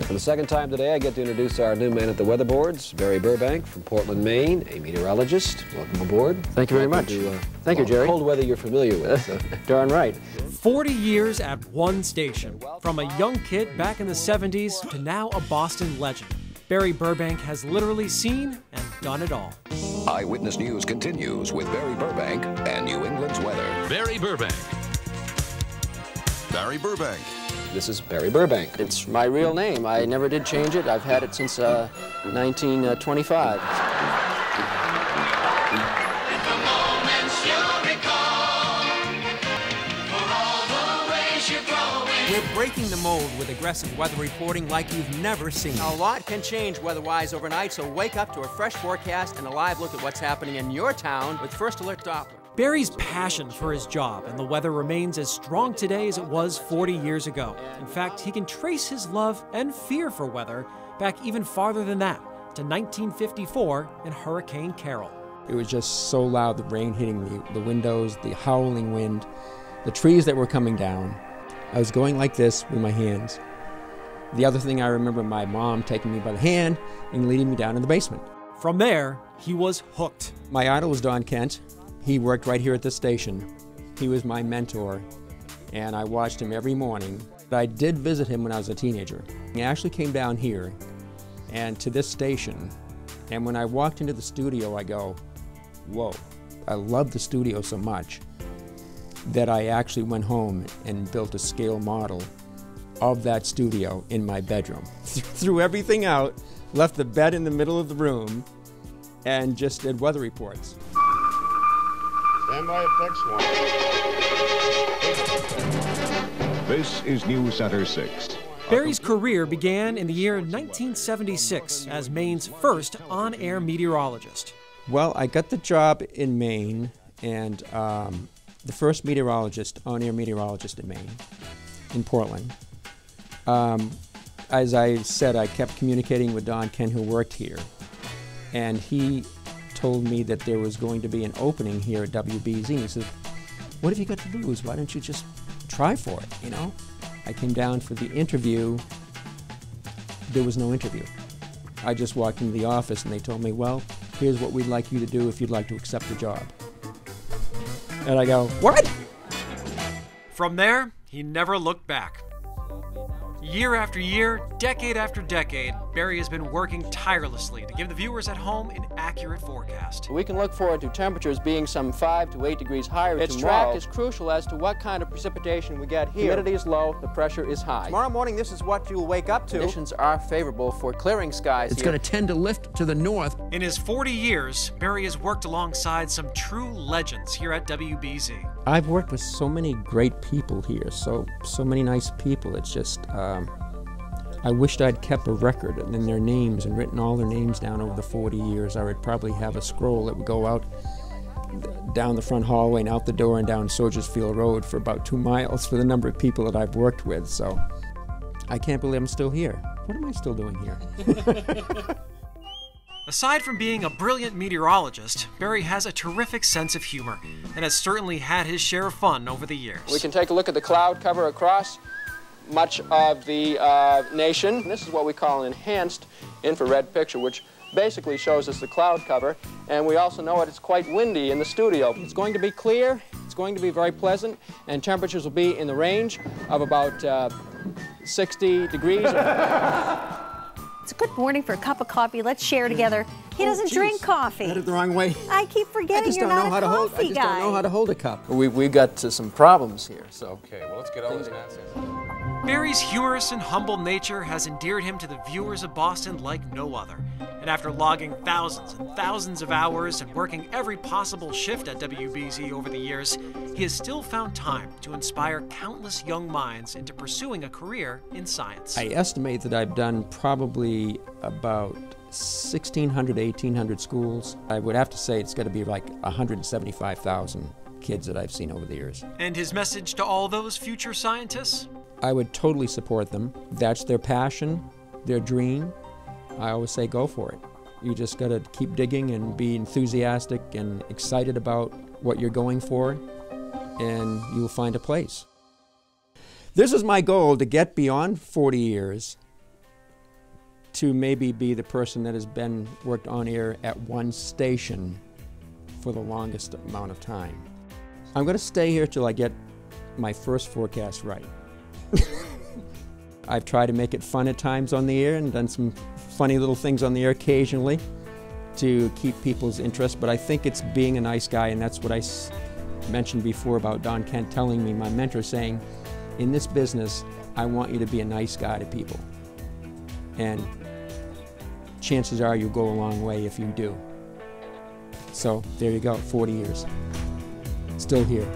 For the second time today, I get to introduce our new man at the weatherboards, Barry Burbank from Portland, Maine, a meteorologist. Welcome aboard. Thank you very much. Thank you, Jerry. Cold weather you're familiar with. So. Darn right. 40 years at one station, from a young kid back in the 70s to now a Boston legend. Barry Burbank has literally seen and done it all. Eyewitness News continues with Barry Burbank and New England's weather. Barry Burbank. Barry Burbank. This is Barry Burbank. It's my real name. I never did change it. I've had it since 1925. We're breaking the mold with aggressive weather reporting like you've never seen. A lot can change weather-wise overnight, so wake up to a fresh forecast and a live look at what's happening in your town with First Alert Doppler. Barry's passion for his job and the weather remains as strong today as it was 40 years ago. In fact, he can trace his love and fear for weather back even farther than that, to 1954 in Hurricane Carol. It was just so loud, the rain hitting the windows, the howling wind, the trees that were coming down. I was going like this with my hands. The other thing I remember, my mom taking me by the hand and leading me down in the basement. From there, he was hooked. My idol was Don Kent. He worked right here at the station. He was my mentor, and I watched him every morning. I did visit him when I was a teenager. He actually came down here and to this station, and when I walked into the studio, I go, whoa, I love the studio so much that I actually went home and built a scale model of that studio in my bedroom. Threw everything out, left the bed in the middle of the room, and just did weather reports. Stand by at text 1. This is News Center 6. Barry's career began in the year 1976 as Maine's first on-air meteorologist. Well, I got the job in Maine, and the first meteorologist, on-air meteorologist in Maine, in Portland. As I said, I kept communicating with Don Kent, who worked here, and he told me that there was going to be an opening here at WBZ. He said, what have you got to lose? Why don't you just try for it, you know? I came down for the interview. There was no interview. I just walked into the office and they told me, well, here's what we'd like you to do if you'd like to accept the job. And I go, what? From there, he never looked back. Year after year, decade after decade, Barry has been working tirelessly to give the viewers at home an accurate forecast. We can look forward to temperatures being some 5 to 8 degrees higher Its tomorrow. track is crucial as to what kind of precipitation we get here. Humidity is low, the pressure is high. Tomorrow morning, this is what you'll wake up to. Conditions are favorable for clearing skies It's here. going to tend to lift to the north. In his 40 years, Barry has worked alongside some true legends here at WBZ. I've worked with so many great people here, so many nice people. It's just, I wished I'd kept a record and then their names and written all their names down over the 40 years. I would probably have a scroll that would go out down the front hallway and out the door and down Soldiers Field Road for about 2 miles for the number of people that I've worked with. So I can't believe I'm still here. What am I still doing here? Aside from being a brilliant meteorologist, Barry has a terrific sense of humor and has certainly had his share of fun over the years. We can take a look at the cloud cover across much of the nation. This is what we call an enhanced infrared picture, which basically shows us the cloud cover, and we also know it's quite windy in the studio. It's going to be clear, it's going to be very pleasant, and temperatures will be in the range of about 60 degrees. It's a good morning for a cup of coffee. Let's share together. He doesn't drink coffee. I did it the wrong way. I keep forgetting you're not a coffee guy. I just don't know how to hold a cup. We've got some problems here, so. Okay, well, let's get all this nonsense. Barry's humorous and humble nature has endeared him to the viewers of Boston like no other. And after logging thousands and thousands of hours and working every possible shift at WBZ over the years, he has still found time to inspire countless young minds into pursuing a career in science. I estimate that I've done probably about 1,600 to 1,800 schools. I would have to say it's got to be like 175,000 kids that I've seen over the years. And his message to all those future scientists? I would totally support them. That's their passion, their dream. I always say go for it. You just got to keep digging and be enthusiastic and excited about what you're going for, and you'll find a place. This is my goal, to get beyond 40 years to maybe be the person that has worked on air at one station for the longest amount of time. I'm going to stay here till I get my first forecast right. I've tried to make it fun at times on the air and done some funny little things on the air occasionally to keep people's interest, but I think it's being a nice guy, and that's what I mentioned before about Don Kent telling me, my mentor, saying, in this business, I want you to be a nice guy to people. And chances are you'll go a long way if you do. So there you go, 40 years. Still here.